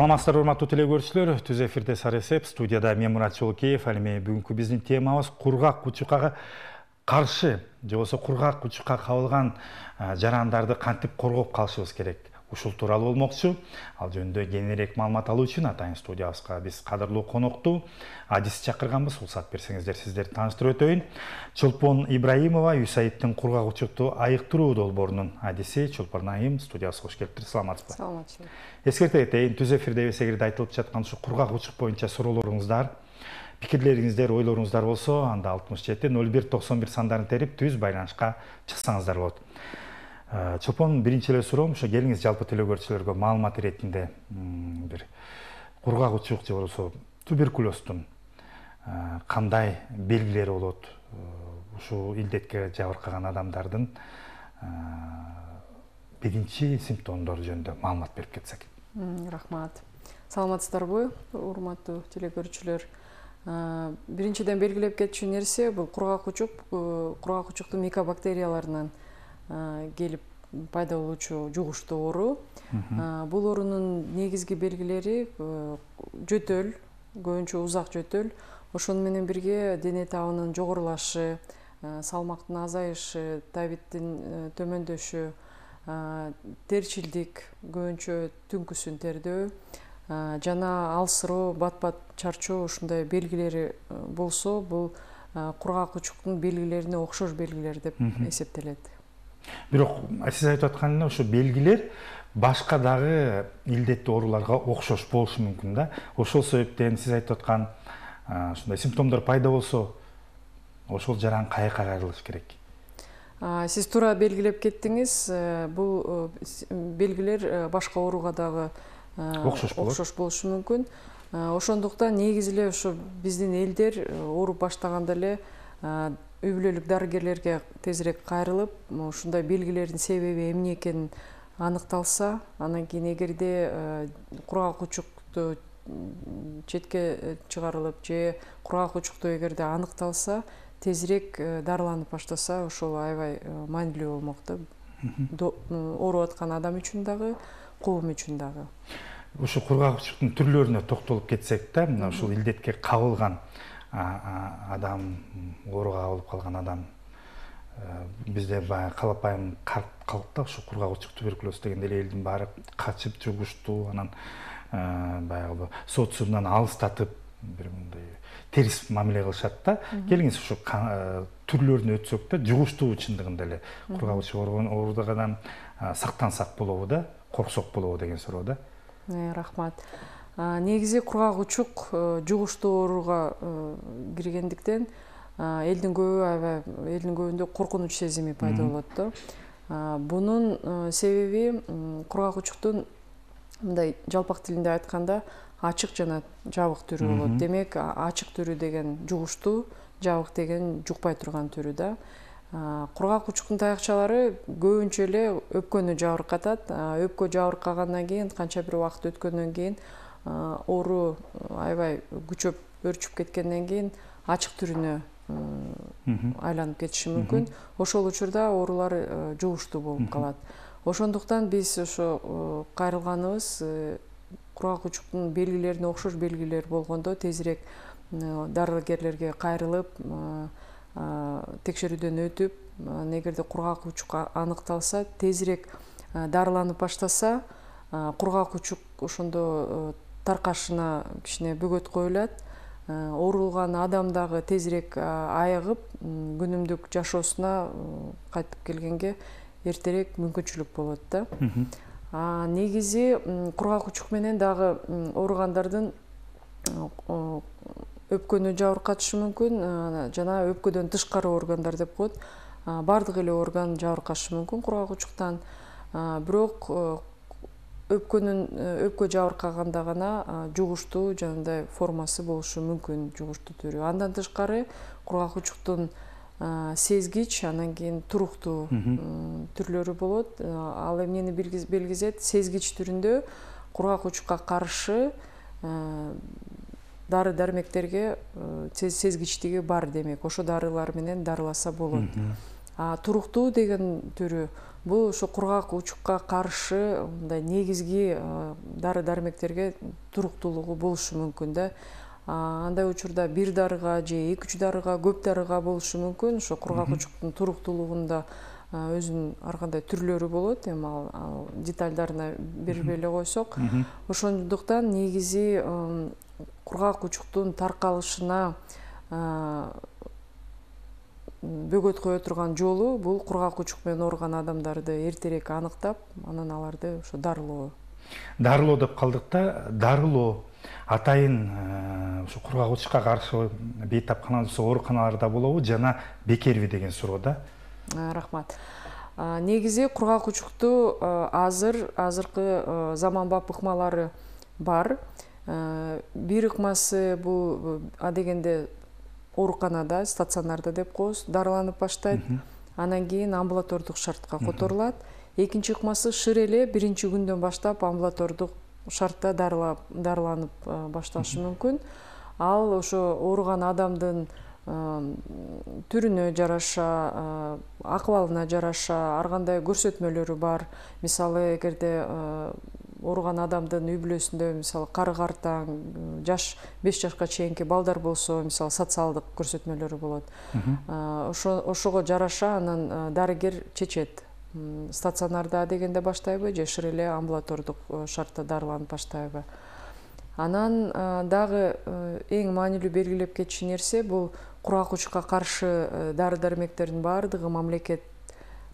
Саламатсыздар, урматтуу телекөрүүчүлөр. Түз эфирде Саресеп, студияда мен Мурат Жолкеев. Ал эми бүгүнкү биздин темабыз кургак кучукка каршы, же болбосо кургак кучукка кабылган жарандарды кантип коргоп калышыбыз керек. Ушул тууралуу болмокчу. Ал жөнүндө кеңирээк маалымат алуу үчүн атайын студиябызга биз кадырлуу конокту адис чакырганбыз. Уруксат берсеңиздер сиздерди тааныштырып өтөйүн. Чолпон Ибраимова Юсаидтин кургак учукту айыктыруу долбоорунун адиси. Чолпон айым, студиябызга кош келиптир. Саламатсызбы? Саламатчылык. Эскерте кетейин, түз эфирде эсегирде айтылып жаткан ушу кургак учук боюнча суроолоруңуздар, пикирлериңиздер, ойлоруңуздар болсо, анда 67-01-91 сандарын терип түз байланышка чыксаңыздар болот. Чолпон, биринчи эле суроом, ошо келиңиз жалпы телекөрүүчүлөргө маалымат иретинде бир кургак учук же болбосо туберкулездун кандай белгилери болот? Ушул илдетке жабыркаган адамдардын биринчи симптомдору жөнүндө маалымат берип кетсек. Рахмат. Саламатсыздарбы, урматтуу телекөрүүчүлөр. Биринчиден белгилеп кетчү нерсе бул кургак учук. Кургак учуктун микобактерияларынан келип пайда болуучу жугуштуу оору. Бул оорунун негизги белгилери жөтөл, көбүнчө узак жөтөл, ошону менен бирге дене табынын жогорулашы, салмактын азайышы, табиттин төмөндөшү, терчилдик, көбүнчө түнкүсүн тердөө, жана алсыроо, бат-бат чарчоо ушундай белгилери болсо, бул кургак учуктун белгилерине окшош белгилер деп эсептелет. Бирок сиз айтып аткан эле ошо белгилер башка дагы илдеттүү ооруларга окшош болушу мүмкүн да. Ошол себептен сиз айтып аткан ушундай симптомдор пайда болсо, ошол жаран каяка кайрылыш керек? Сиз туура белгилеп кеттиңиз. Бул белгилер башка ооруга дагы окшош болушу мүмкүн. Ошондуктан негизи эле ошо биздин элдер ооруп баштаганда эле үй бүлөлүк дарыгерлерге тезирээк кайрылып, ушундай белгилердин себеби эмне экенин аныкталса, анан кийин эгерде кургак учукту четке чыгарылып же кургак учукту эгерде аныкталса, тезирээк дарыланып баштаса, ошол аябай маанилүү болмок да. Ооруп аткан адам үчүн дагы, коом үчүн дагы. Ушу кургак учуктун түрлөрүнө токтолуп кетсек да, мына ушул илдетке кабылган адам, ооруга кабылып калган адам, бизде баягы калапайым калкта ушу кургак учук, туберкулез дегенде эле элдин баары качып жугуштуу, анан баягы социумдан алыстатып бир мындай терс мамиле кылышат да. Келиңиз ушу түрлөрүнө өтсөк да, жугуштуу чындыгында эле кургак учук ооругадан сактансак болобу да, корксок болобу деген суроо да. Рахмат. Негизи кургак учук жугуштуу ооруга киргендиктен элдин көбүндө коркунуч сезими пайда болот да. Бунун себеби кургак учуктун мындай жалпак тилинде айтканда ачык жана жабык түрү болот. Демек, ачык түрү деген жугуштуу, жабык деген жукпай турган түрү да. Кургак учуктун таякчалары көбүнчө эле өпкөнү жабыркатат. Өпкө жабыркагандан кийин, канча бир убакыт өткөндөн кийин оору аябай күчөп, өрчүп кеткенден кийин ачык түрүнө айланып кетиши мүмкүн. Ошол учурда оорулар жугуштуу болуп калат. Ошондуктан биз ошо кайрылганыбыз кургак учуктун белгилерине окшош белгилер болгондо тезирээк дарыгерлерге кайрылып, текшерүүдөн өтүп, эгерде кургак учук аныкталса, тезирээк дарыланып баштаса, кургак учук ошондо таркашына кичине бөгөт коюлат. Оорулган адам дагы тезирээк айыгып, күнүмдүк жашоосуна кайтып келгенге эртерээк мүмкүнчүлүк болот да. Негизи кургак учук менен дагы ооругандардын өпкөнү жабыркатышы мүмкүн, жана өпкөдөн тышкары органдар деп коет. Бардык эле орган жабыркашы мүмкүн кургак учуктан. Бирок өпкө жабыркаганда гана жугуштуу жанагындай формасы болушу мүмкүн, жугуштуу түрү. Андан тышкары кургак учуктун сезгич, анан кийин туруктуу түрлөрү болот. Ал эмнени белгизет? Сезгич түрүндө кургак учукка каршы дары дармектерге сезгичтиги бар демек. Ошо дарылар менен дарыласа болот. Туруктуу деген түрү бул ошо кургак учукка каршы мындай негизги дары дармектерге туруктуулугу болушу мүмкүн да. Андай учурда бир дарыга же 2-3 дарыга, көп дарыга болушу мүмкүн. Ошо кургак учуктун туруктуулугунда өзүнүн ар кандай түрлөрү болот. Эми ал детальдарына бербей эле койсок, ошондуктан негизи кургак учуктун таркалышына бөгөт кое турган жолу бул кургак учук менен ооруган адамдарды эртерээк аныктап, анан аларды ошо дарылоо. Дарылоо деп калдык да, дарылоо атайын ушу кургак учукка каршы бейтапкана ооруканаларда болобу жана бекерби деген суроо да. Рахмат. Негизи кургак учукту азыркы заманбап ыкмалары бар. Бир ыкмасы бул адегенде ооруканада, стационарда деп коебуз, дарыланып баштайт. Анан кийин амбулатордук шартка которулат. Экинчи ыкмасы шыр эле биринчи күндөн баштап амбулатордук шартта дарыланып башташы мүмкүн. Ал ошо ооруган адамдын түрүнө жараша, акыбалына жараша ар кандай көрсөтмөлөрү бар. Мисалы, эгерде ооруган адамдын үй бүлөсүндө мисалы кары картаң, 5 жашка чейинки балдар болсо, мисалы социалдык көрсөтмөлөрү болот. Ошого жараша анан дарыгер чечет. Стационарда дегенде баштайбы же шыр эле амбулатордук шартта дарыланып баштайбы. Анан дагы эң маанилүү белгилеп кетчү нерсе бул кургак учукка каршы дары дармектердин баардыгы мамлекет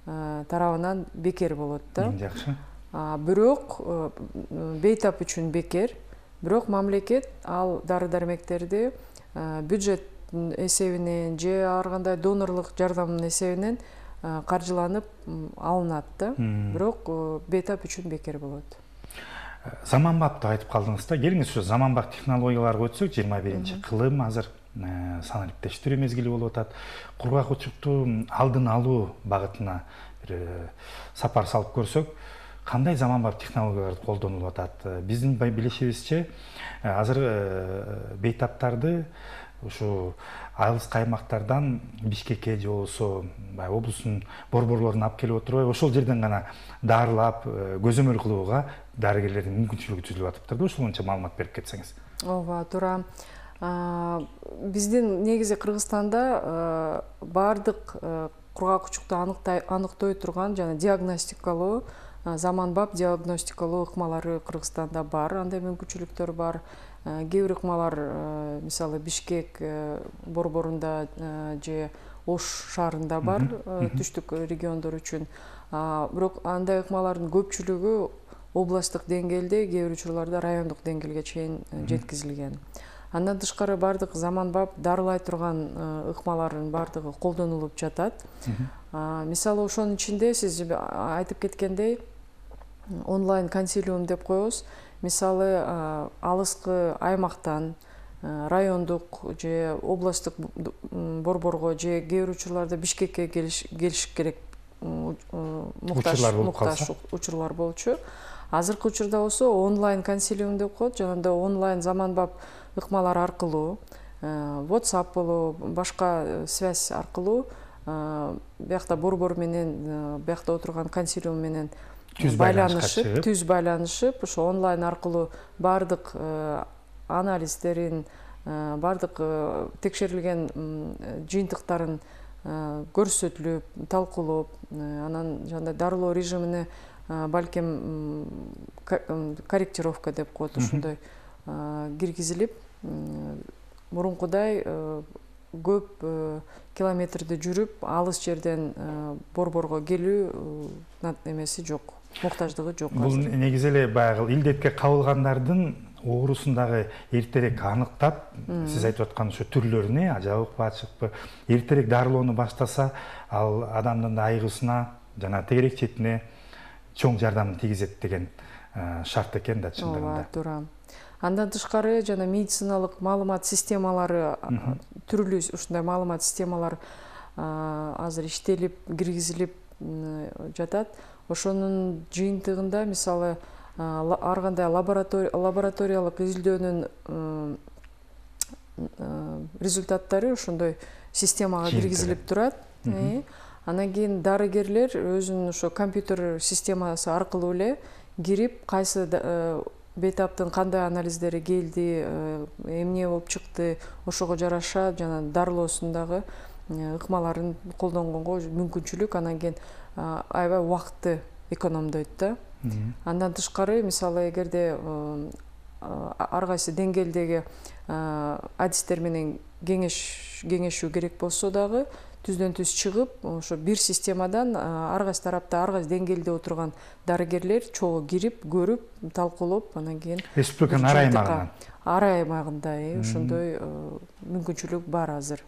тарабынан бекер болот да. Жакшы. Бирок бейтап үчүн бекер, бирок мамлекет ал дары дармектерди бюджет эсебинен же ар кандай донорлук жардамдын эсебинен каржыланып алынат да. Бирок бейтап үчүн бекер болот. Заманбапты айтып калдыңыз да. Келиңиз ушу заманбап технологияларга өтсөк, 21 кылым азыр санариптештирүү мезгили болуп атат. Кургак учукту алдын алуу багытына бир сапар салып көрсөк, кандай заманбап технологиялар колдонулуп атат? Биздин билишибизче, азыр бейтаптарды ушу айылыс каймактардан Бишкекке же болбосо облустун борборлорун алып келип отурбайбы, ошол жерден гана дарылап, көзөмөл кылууга дарыгерлердин мүмкүнчүлүгү түзүлүп атыптыр да. Ошол боюнча маалымат берип кетсеңиз. Ооба, туура. Биздин негизи Кыргызстанда баардык кургак учукту аныктой турган жана диагностикалоо, заманбап диагностикалоо ыкмалары Кыргызстанда бар. Андай мүмкүнчүлүктөр бар. Кээ бир ыкмалар мисалы Бишкек борборунда же Ош шаарында бар, түштүк региондор үчүн. Бирок андай ыкмалардын көпчүлүгү областтык деңгээлде, кээ бир учурларда райондук деңгээлге чейин жеткизилген. Андан тышкары баардык заманбап дарылай турган ыкмалардын баардыгы колдонулуп жатат. Мисалы ошонун ичинде сиз айтып кеткендей онлайн консилиум деп коебуз. Мисалы алыскы аймактан райондук же областтык борборго же кээ бир учурларда Бишкекке келиш керек муктаж учурлар болчу. Азыркы учурда болсо онлайн консилиум деп коет, жана онлайн заманбап ыкмалар аркылуу, WhatsApp болобу, башка связь аркылуу биякта борбор менен, биякта отурган консилиум менен түз байланышып, ошо онлайн аркылуу баардык анализдерин, баардык текшерилген жыйынтыктарын көрсөтүлүп, талкуулоп, анан жандай дарылоо режимине балким корректировка деп коет, ушундай киргизилип, мурункудай көп километрди жүрүп, алыс жерден борборго келүү эмеси жок, муктаждыгы жок. Бул негизи эле баягы илдетке кабылгандардын оорусун дагы эртерээк аныктап, сиз айтып аткан ошо түрлөрүнө жабыкпы, ачыкпы, эртерээк дарылоону баштаса, ал адамдын айыгысына жана тегерек четине чоң жардам тийгизет деген шарт экен да чындыгында. Ооба, туура. Андан тышкары жана медициналык маалымат системалары, түрлүү ушундай маалымат системалар азыр иштелип, киргизилип жатат. Ошонун жыйынтыгында мисалы ар кандай лабораториялык изилдөөнүн результаттары ошондой системага киргизилип турат. Анан кийин дарыгерлер өзүнүн ошо компьютер системасы аркылуу эле кирип кайсы бейтаптын кандай анализдери келди, эмне болуп чыкты, ошого жараша жана дарылоосундагы ыкмаларын колдонгонго мүмкүнчүлүк, анан кийин аябай убакытты экономдойт да. Андан тышкары мисалы эгерде ар кайсы деңгээлдеги адистер менен кеңешүү керек болсо дагы түздөн түз чыгып, ошо бир системадан ар кайсы тарапта ар кайсы деңгээлде отурган дарыгерлер чогуу кирип, көрүп, талкуулоп, анан кийин республиканын ар аймагында ошондой мүмкүнчүлүк бар азыр.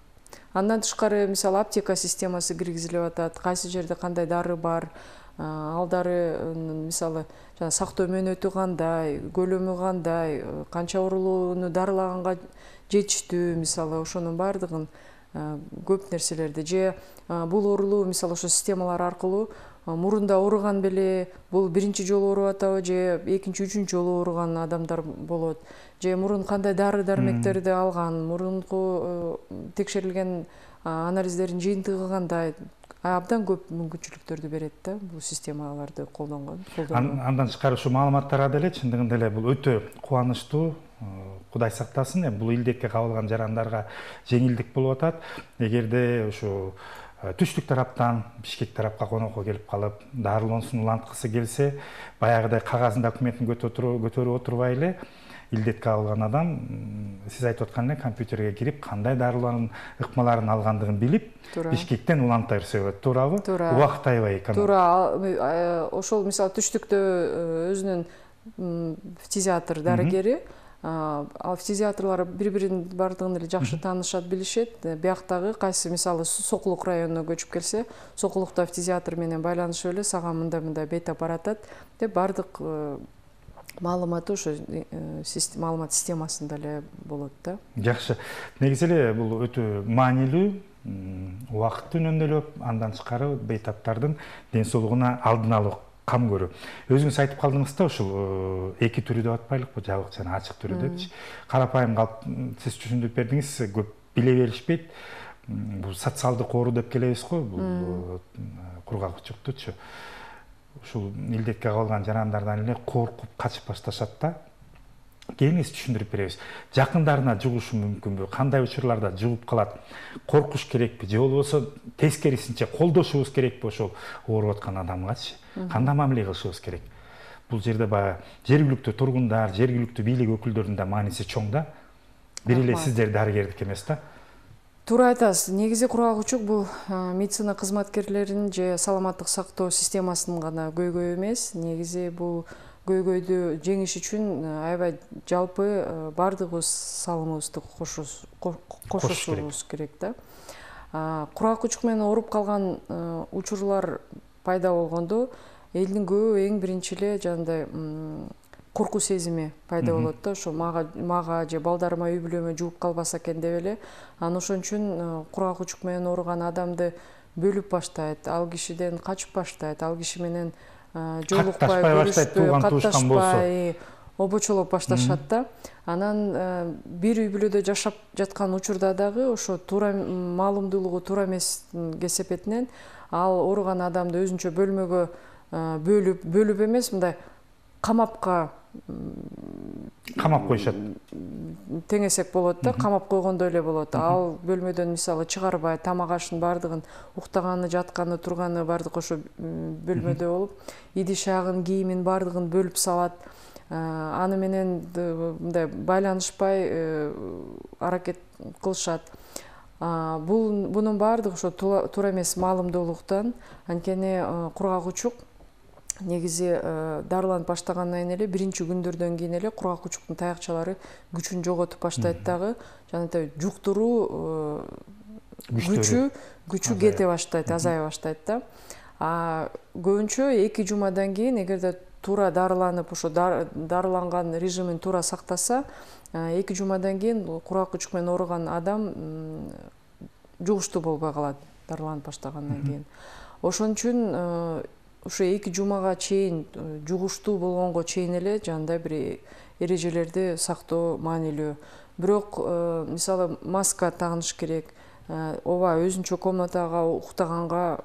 Андан тышкары мисалы аптека системасы киргизилип атат, кайсы жерде кандай дары бар, ал дары мисалы жана сактоо мөөнөтү кандай, көлөмү кандай, канча оорулууну дарылаганга жетиштүү, мисалы ошонун баардыгын көп нерселерди же бул оорулуу мисалы ошо системалар аркылуу мурунда ооруган беле, бул биринчи жолу ооруп атабы же экинчи, үчүнчү жолу ооруган адамдар болот, же мурун кандай дары дармектерди алган, мурунку текшерилген анализдердин жыйынтыгы кандай, абдан көп мүмкүнчүлүктөрдү берет да бул системаларды колдонгон. Андан тышкары ушу маалыматтарга деле чындыгында эле бул өтө кубанычтуу. Кудай сактасын, бул илдетке кабылган жарандарга жеңилдик болуп атат. Эгерде ушу түштүк тараптан Бишкек тарапка конокко келип калып, дарылоонсун уланткысы келсе, баягыдай кагазын документин көтөрүп отурбай эле илдетке кабылган адам, сиз айтып аткан эле компьютерге кирип, кандай дарылоонун ыкмаларын алгандыгын билип, Бишкектен уланта берсе болот, туурабы? Убакыт аябай экономия. Туура, ошол мисалы түштүктө өзүнүн фтизиатр дарыгери, ал фтизиатрлар бири-бирин бардыгын эле жакшы таанышат, билишет. Бияктагы кайсы мисалы Сокулук районуна көчүп келсе, Сокулукта фтизиатр менен байланышып эле сага мындай бейтап баратат деп бардык маалыматы ошо маалымат системасында эле болот да. Жакшы. Негизи эле бул өтө маанилүү, убакытты үнөмдөлөп, андан тышкары бейтаптардын ден соолугуна алдын алуу, кам көрүү. Өзүңүз айтып калдыңыз да, ушул эки түрү деп атпайлыкпы, жабык жана ачык түрү депчи. Карапайым калып сиз түшүндүрүп бердиңиз, көп биле беришпейт. Бул социалдык оору деп келебиз го, бул кургак учуктучу. Ушул илдетке кабылган жарандардан эле коркуп качып башташат да. Кеңес түшүндүрүп беребиз. Жакындарына жугушу мүмкүнбү? Кандай учурларда жугуп калат? Коркуш керекпи? Же болбосо тескерисинче колдошубуз керекпи ошол ооруп аткан адамгачы? Кандай мамиле кылышыбыз керек? Бул жерде баягы жергиликтүү тургундар, жергиликтүү бийлик өкүлдөрүнүн да мааниси чоң да. Бир эле сиздер дарыгердик эмес да. Туура айтасыз. Негизи кургак учук бул медицина кызматкерлеринин же саламаттык сактоо системасынын гана көйгөйү эмес. Негизи бул көйгөйдү жеңиш үчүн аябай жалпы бардыгыбыз салымыбызды кошушубуз керек да. Кургак учук менен ооруп калган учурлар пайда болгондо элдин көбү эң биринчи эле жандай коркуу сезими пайда болот да. Ошо мага же балдарыма үй бүлөмө жугуп калбаса экен деп эле. Анан ошон үчүн кургак учук менен ооруган адамды бөлүп баштайт, ал кишиден качып баштайт, ал киши менен жолукпай, көрүшпөй, катташпай, обочолоп башташат да. Анан бир үй бүлөдө жашап жаткан учурда дагы ошо туура маалымдуулугу туура эмес кесепетинен ал ооруган адамды өзүнчө бөлмөгө бөлүп эмес, мындай камап коюшат. Теңесек болот да, камап койгондой эле болот. Ал бөлмөдөн мисалы чыгарбай, тамак ашын бардыгын, уктаганы, жатканы, турганы бардык ошо бөлмөдө болуп, идиш агын, кийимин бардыгын бөлүп салат. Аны менен мындай байланышпай аракет кылышат. Бунун баардыгы ошо туура эмес маалымдуулуктан, анткени кургак учук негизи дарыланып баштагандан кийин эле биринчи күндөрдөн кийин эле кургак учуктун таякчалары күчүн жоготуп баштайт дагы, жана жуктуруу күчү кете баштайт, азая баштайт да. Көбүнчө 2 жумадан кийин эгерде туура дарыланып, ошо дарыланган режимин туура сактаса, 2 жумадан кийин кургак учук менен ооруган адам жугуштуу болбой калат дарыланып баштагандан кийин. Ошон үчүн ошо 2 жумага чейин жугуштуу болгонго чейин эле жандай бир эрежелерди сактоо маанилүү. Бирок мисалы маска тагыныш керек, ооба өзүнчө комнатага уктаганга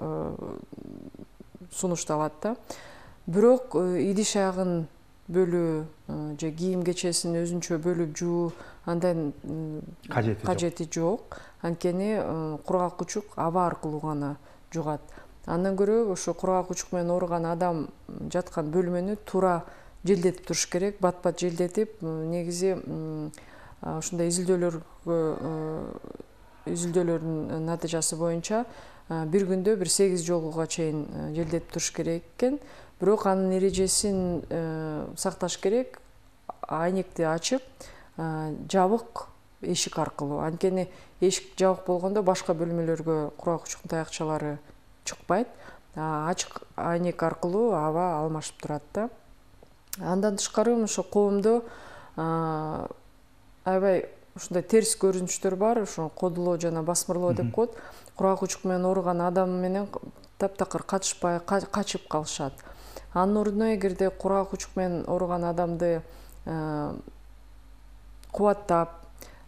сунушталат да. Бирок идиш аягын бөлүү же кийим кечесин өзүнчө бөлүп жуу андай кажети жок. Анткени кургак учук аба аркылуу гана жугат. Андан көрө ошо кургак учук менен ооруган адам жаткан бөлмөнү туура желдетип туруш керек. Бат-бат желдетип, негизи ушундай изилдөөлөрдүн натыйжасы боюнча бир күндө 8 жолуга чейин желдетип туруш керек экен. Бирок анын эрежесин сакташ керек. Айнекти ачып, жабык эшик аркылуу. Анткени эшик жабык болгондо башка бөлмөлөргө кургак учуктун таякчалары чыкпайт. Ачык айнек аркылуу аба алмашып турат да. Андан тышкары ошо коомдо аябай ушундай терс көрүнүштөр бар. Ошо кодулоо жана басмырлоо деп коет. Кургак учук менен ооруган адам менен таптакыр катышпай качып калышат. Анын ордуна эгерде кургак учук менен ооруган адамды кубаттап,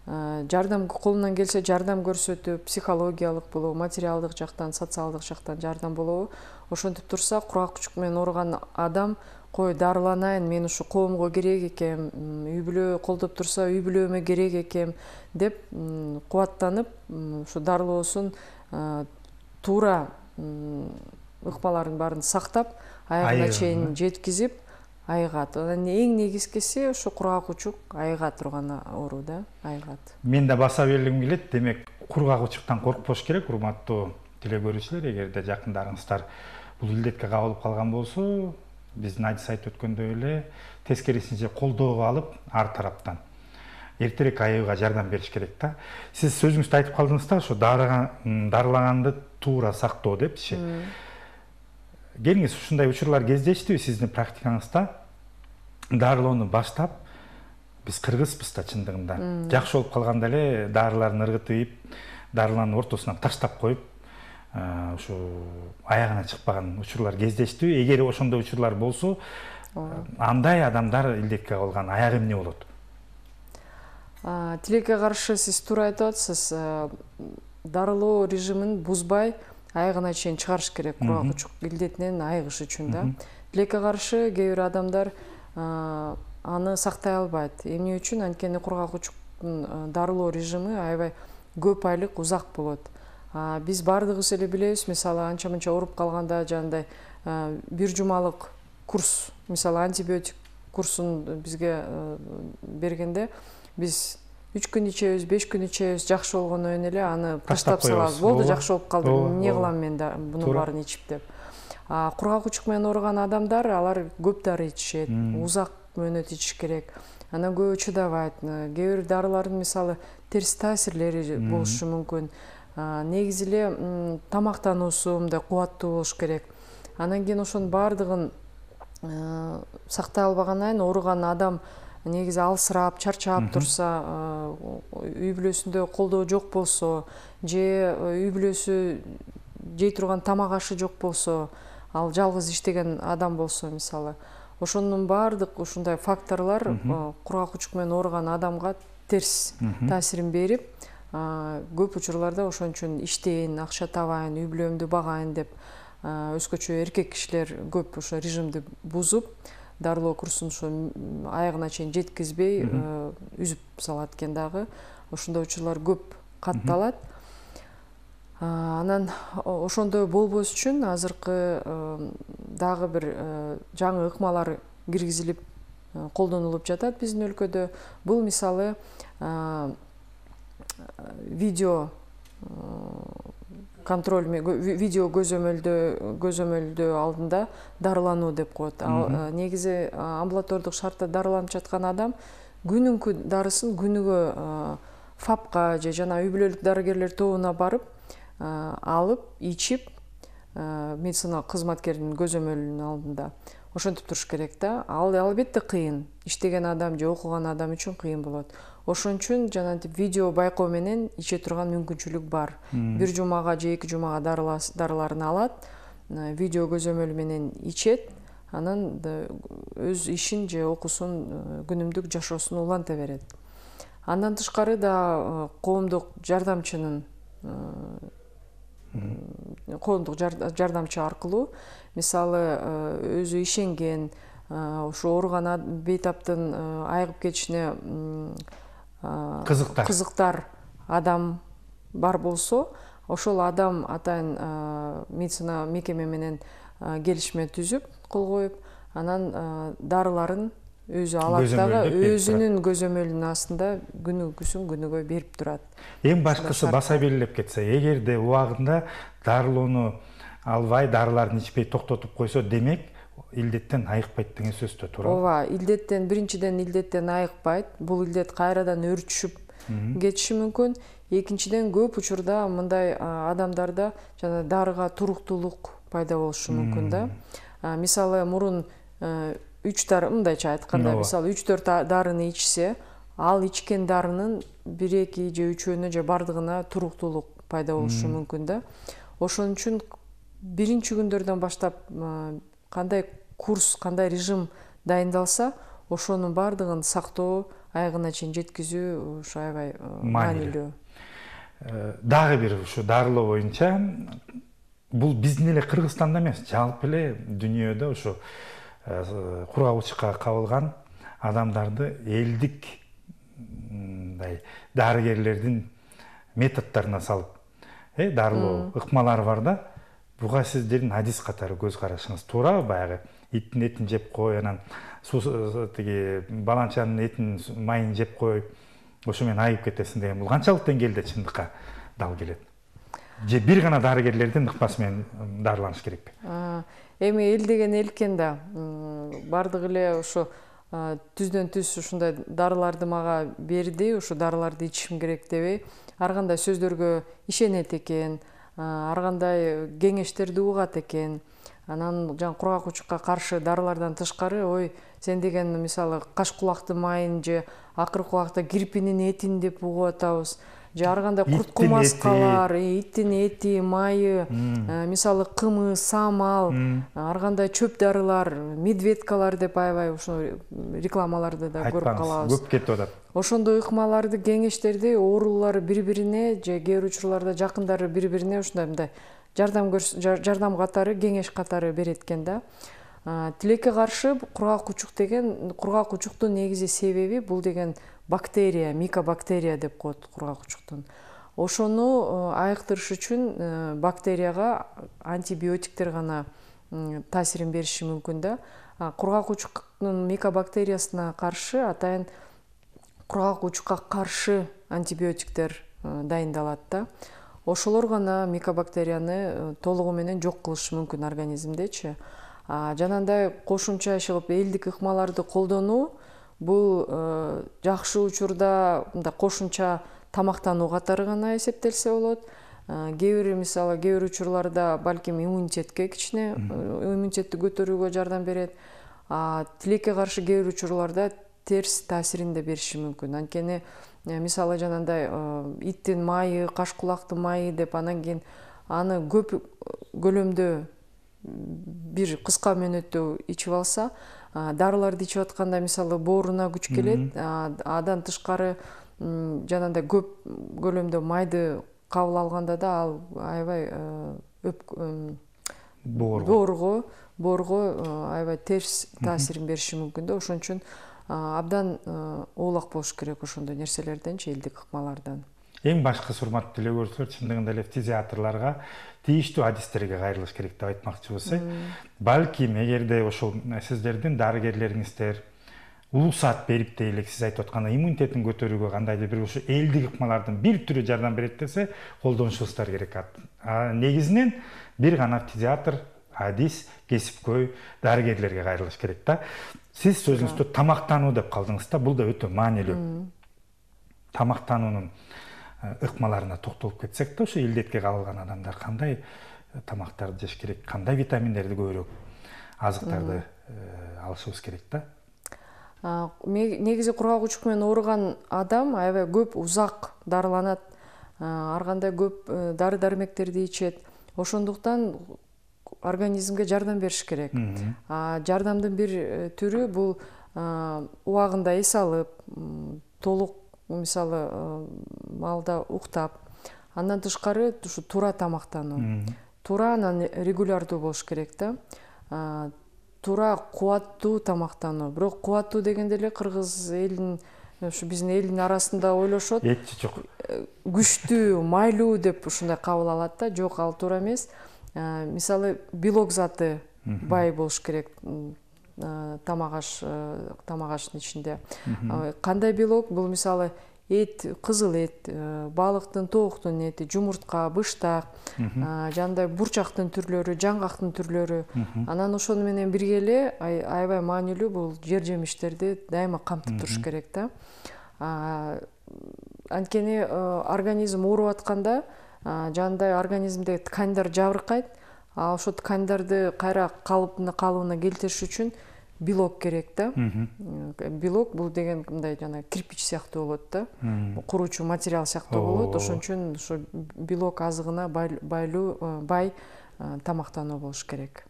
жардам колунан келсе жардам көрсөтүп, психологиялык болобу, материалдык жактан, социалдык жактан жардам болобу, ошентип турса, кургак учук менен ооруган адам кой дарыланайын, мен ушу коомго керек экем, үй бүлө колдоп турса, үй бүлөмө керек экем деп кубаттанып, ушу дарылоосун туура ыкмаларын баарын сактап, аягына чейин жеткизип айыгат. Анан эң негизгиси ошо кургак учук айыга турган оору да, айыгат. Мен да баса бергим келет. Демек, кургак учуктан коркпош керек, урматтуу теле көрүүчүлөр. Эгерде жакындарыңыздар бул илдетке кабылып калган болсо, биздин Адис айтып өткөндөй эле тескерисинче колдоого алып, ар тараптан эртерээк айыгууга жардам бериш керек да. Сиз сөзүңүздө айтып калдыңыз да, ошо дарылаганды туура сактоо депчи. Келиңиз, ушундай учурлар кездештиби сиздин практикаңызда? Дарылоону баштап, биз кыргызбыз да чындыгында. Жакшы болуп калганда эле дарыларын ыргытып, дарыланын ортосунан таштап коюп, ушу аягына чыкпаган учурлар кездештиби? Эгер ошондой учурлар болсо, андай адамдар илдетке кабылган аягы эмне болот? Тилекке каршы сиз туура айтып атасыз. Дарылоо режимин бузбай аягына чейин чыгарыш керек кургак учук илдетинен айыгыш үчүн да. Тилекке каршы кээ бир адамдар аны сактай албайт. Эмне үчүн? Анткени кургак учуктун дарылоо режими аябай көп айлык узак болот. Биз баардыгыбыз эле билебиз, мисалы анча-мынча ооруп калганда жандай бир жумалык курс, мисалы антибиотик курсун бизге бергенде биз 3 күн ичебиз, 5 күн ичебиз, жакшы болгондон кийин эле аны таштап салабыз. Болду, жакшы болуп калды, эмне кылам мен да буну баарын ичип деп. Кургак учук менен ооруган адамдар, алар көп дары ичишет, узак мөөнөт ичиш керек. Анан көбү чыдабайт. Кээ бир дарылардын мисалы терс таасирлери болушу мүмкүн. Негизи эле тамактануусу мындай кубаттуу болуш керек. Анан кийин ошонун баардыгын сактай албагандан кийин ооруган адам негизи алсырап, чарчап турса, үй бүлөсүндө колдоо жок болсо, же үй бүлөсү жей турган тамак ашы жок болсо, ал жалгыз иштеген адам болсо мисалы, ошонун баардык ушундай факторлор кургак учук менен ооруган адамга терс таасирин берип, көп учурларда ошон үчүн иштейин, акча табайын, үй бүлөмдү багайын деп өзгөчө эркек кишилер көп ошо режимди бузуп, дарылоо курсун ошо аягына чейин жеткизбей үзүп салат экен дагы. Ошондой учурлар көп катталат. Анан ошондой болбос үчүн азыркы дагы бир жаңы ыкмалар киргизилип колдонулуп жатат биздин өлкөдө. Бул мисалы видео контроль, видео көзөмөлдөө алдында дарылануу деп коет. Негизи амбулатордук шартта дарыланып жаткан адам күнүнкү дарысын күнүгө ФАПка же жана үй бүлөлүк дарыгерлер тобуна барып алып, ичип, медицина кызматкеринин көзөмөлүнүн алдында ошентип туруш керек да. Ал албетте кыйын. Иштеген адам же окуган адам үчүн кыйын болот. Ошон үчүн жанагынтип видео байкоо менен иче турган мүмкүнчүлүк бар. Бир жумага же 2 жумага дарыларын алат, видео көзөмөлү менен ичет, анан өз ишин же окуусун, күнүмдүк жашоосун уланта берет. Андан тышкары да коомдук жардамчынын коомдук жардамчы аркылуу, мисалы өзү ишенген, ошо ооруган бейтаптын айыгып кетишине кызыктар адам бар болсо, ошол адам атайын медицина мекеме менен келишме түзүп, кол коюп, анан дарыларын өзү алат дагы, өзүнүн көзөмөлүнүн астында күнүгө берип турат. Эң башкысы баса белгилеп кетсе, эгерде убагында дарылоону албай, дарыларын ичпей токтотуп койсо, демек илдеттен айыкпайт деген сөз да туурабы? Ооба, биринчиден илдеттен айыкпайт. Бул илдет кайрадан өрчүшүп кетиши мүмкүн. Экинчиден, көп учурда мындай адамдарда жана дарыга туруктуулук пайда болушу мүмкүн да. Мисалы, мурун 3 дары, мындайча айтканда, мисалы 3-4 дарыны ичсе, ал ичкен дарынын 1-2 же 3-өөнө же бардыгына туруктуулук пайда болушу мүмкүн да. Ошон үчүн биринчи күндөрдөн баштап кандай курс, кандай режим дайындалса, ошонун бардыгын сактоо, айыгына чейин жеткизүү ушу аябай маанилүү. Дагы бир ушу дарылоо боюнча, бул биздин эле Кыргызстанда эмес, жалпы эле дүйнөдө ушу кургагучукка кабылган адамдарды элдик дарыгерлердин методдоруна салып дарылоо ыкмалары бар да. Буга сиздердин адис катары көз карашыңыз туурабы? Баягы иттин этин жеп кой, анан тиги баланчанын этин майын жеп кой, ошо менен айып кетесиң деген, бул канчалык деңгээлде чындыкка дал келет? Же бир гана дарыгерлердин ыкмасы менен дарыланыш керекпи? Эми эл деген элкен да, бардыгы эле ошо түздөн түз ушундай дарыларды мага берди, ушу дарыларды ичишим керек дебей, ар кандай сөздөргө ишенет экен, ар кандай кеңештерди угат экен. Анан жана кургак каршы дарылардан тышкары, ой, сен деген мисалы каш кулактын майын же акыр кулакта кирпинин этин деп угуп атабыз. Же ар кандай куртку маскалар, иттин эти, майы, мисалы кымыз, самал, ар кандай чөп дарылар, медведкалар деп аябай ушул рекламаларды да көрүп калабыз. Көп кетип атат. Ошондой ыкмаларды, кеңештерди оорулуулар бири-бирине же кээ бир учурларда жакындары бири-бирине ушундай мындай жардам катары, кеңеш катары берет экен да. Тилекке каршы кургак учуктун негизи себеби бул деген бактерия, микобактерия деп коет кургак учуктун. Ошону айыктырыш үчүн бактерияга антибиотиктер гана таасирин бериши мүмкүн да. Кургак учуктун микобактериясына каршы атайын кургак учукка каршы антибиотиктер дайындалат да. Ошолор гана микобактерияны толугу менен жок кылышы мүмкүн организмдечи. Жанагындай кошумча кылып элдик ыкмаларды колдонуу бул жакшы учурда кошумча тамактануу катары гана эсептелсе болот. Кээ бир учурларда балким иммунитетке иммунитетти көтөрүүгө жардам берет. Тилекке каршы кээ бир учурларда терс таасирин да бериши мүмкүн. Анткени мисалы жанагындай иттин майы, каш кулактын майы деп анан кийин аны көп көлөмдө бир кыска мөөнөттө ичип алса, дарыларды ичип атканда мисалы бооруна күч келет, адан тышкары жанагындай көп көлөмдө майды кабыл алганда да ал аябай боорго аябай терс таасирин бериши мүмкүн да. Ошон үчүн абдан оолак болуш керек ошондой нерселерденчи, элдик ыкмалардан. Эң башкысы, урматтуу деле көрсөлөр, чындыгында эле фтизиаторлорго тийиштүү адистерге кайрылыш керек деп айтмакчыбыз. Балким эгерде ошол сиздердин дарыгерлериңиздер уруксат берип дейли, сиз айтып аткандай иммунитетин көтөрүүгө кандайдыр бир ушу элдик ыкмалардын бир түрү жардам берет десе, колдонушубуздар керек. Негизинен бир гана фтизиатор, адис, кесипкөй дарыгерлерге кайрылыш керек да. Сиз сөзүңүздө тамактануу деп калдыңыз да, бул да өтө маанилүү. Тамактануунун ыкмаларына токтолуп кетсек да, ошо илдетке кабылган адамдар кандай тамактарды жеш керек, кандай витаминдерди көбүрөөк, азыктарды алышыбыз керек да. Негизи кургак учук менен ооруган адам аябай көп узак дарыланат, ар кандай көп дары дармектерди ичет. Ошондуктан организмге жардам бериш керек. Жардамдын бир түрү бул убагында эс алып, толук мисалы маалда уктап, Андан тышкары ушу туура тамактануу. Туура анан регулярдуу болуш керек да. Туура кубаттуу тамактануу. Бирок кубаттуу дегенде эле кыргыз элинин, ушу биздин элдин арасында ойлошот. Этчи жок. Күчтүү, майлуу деп ушундай кабыл алат да. Жок, ал туура эмес. Мисалы, белок заты бай болуш керек тамак аштын ичинде. Кандай белок? Бул мисалы эт, кызыл эт, балыктын, тооктун эти, жумуртка, быштак, жандай бурчактын түрлөрү, жаңгактын түрлөрү. Анан ошону менен бирге эле аябай маанилүү бул жер жемиштерди дайыма камтып туруш керек да. Анткени организм ооруп атканда жандай организмдеги тканьдар жабыркайт. Ошо тканьдарды кайра калыбына келтириш үчүн белок керек да. Белок бул деген мындай жана кирпич сыяктуу болот да. Куруучу материал сыяктуу болот. Ошон үчүн ошо белок азыгына бай тамактануу болуш керек.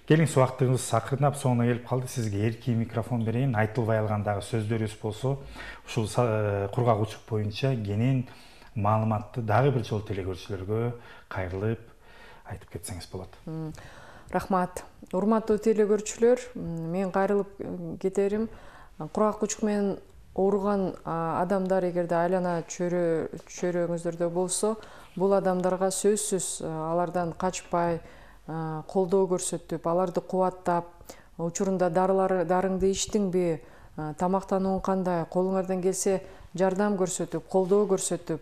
Келиңиз, убактыбыз акырындап соңуна келип калды. Сизге эркин микрофон берейин. Айтылбай калгандагы сөздөрүбүз болсо, ушул кургак учук боюнча кенен маалыматты дагы бир жолу телекөрүүчүлөргө кайрылып айтып кетсеңиз болот. Рахмат. Урматтуу телекөрүүчүлөр, мен кайрылып кетерим. Кургак учук менен ооруган адамдар эгерде айлана чөйрөңүздөрдө болсо, бул адамдарга сөзсүз алардан качпай, колдоо көрсөтүп, аларды кубаттап, учурунда дарыңды ичтиңби, тамактанууң кандай, колуңардан келсе жардам көрсөтүп, колдоо көрсөтүп,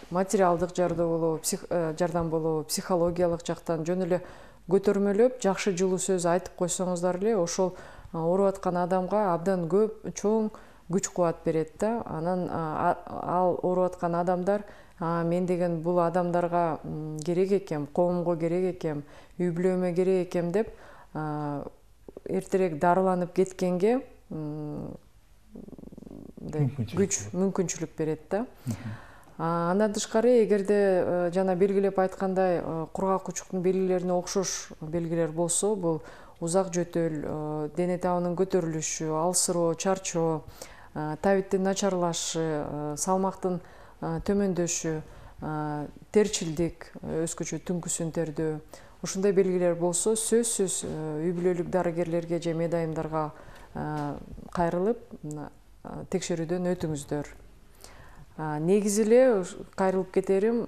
материалдык жардам болобу, психологиялык жактан жөн эле көтөрмөлөп, жакшы жылуу сөз айтып койсоңуздар эле, ошол ооруп аткан адамга абдан көп, чоң күч кубат берет да. Анан ал ооруп аткан адамдар, мен деген бул адамдарга керек экем, коомго керек экем, үй бүлөмө керек экем деп эртерээк дарыланып кеткенге күч, мүмкүнчүлүк берет да. Андан тышкары, эгерде жана белгилеп айткандай кургак учуктун белгилерине окшош белгилер болсо, бул узак жөтөл, дене табынын көтөрүлүшү, алсыроо, чарчоо, табиттин начарлашы, салмактын төмөндөшү, терчилдик, өзгөчө түнкүсүн тердөө, ушундай белгилер болсо, сөзсүз үй бүлөлүк дарыгерлерге же медайымдарга кайрылып текшерүүдөн өтүңүздөр. Негизи эле кайрылып кетерим,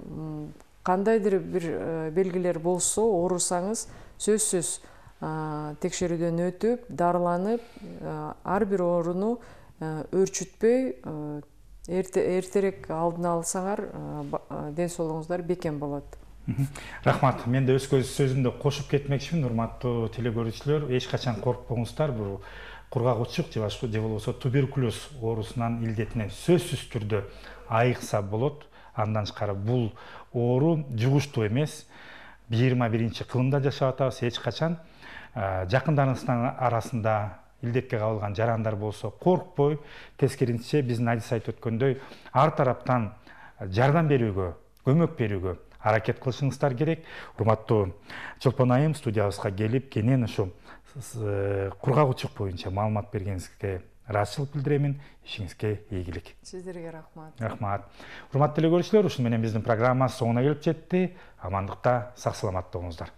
кандайдыр бир белгилер болсо, оорусаңыз, сөзсүз текшерүүдөн өтүп, дарыланып, ар бир ооруну өөрчүтпөй, эртерээк алдын алсаңар, ден соолугуңуздар бекем болот. Рахмат. Мен да өз сөзүмдү кошуп кетмекчимин. Урматтуу телекөрүүчүлөр, эч качан коркпоңуздар. Бул кургак учук же болбосо туберкулез оорусунан, илдетинен сөзсүз түрдө айыкса болот. Андан тышкары бул оору жугуштуу эмес. 21 кылымда жашап атабыз. Эч качан жакындарыңыздын арасында илдетке кабылган жарандар болсо, коркпой, тескерисинче биздин Адис айтып өткөндөй, ар тараптан жардам берүүгө, көмөк берүүгө аракет кылышыңыздар керек. Урматтуу Чолпон айым студиябызга келип, кенен ушу кургак учук боюнча маалымат бергениңизге ыраазычылык билдиремин. Ишиңизге ийгилик. Сиздерге рахмат. Рахмат. Урматтуу телекөрүүчүлөр, ушуну менен биздин программа соңуна келип жетти. Амандыкта, сак саламатта болуңуздар.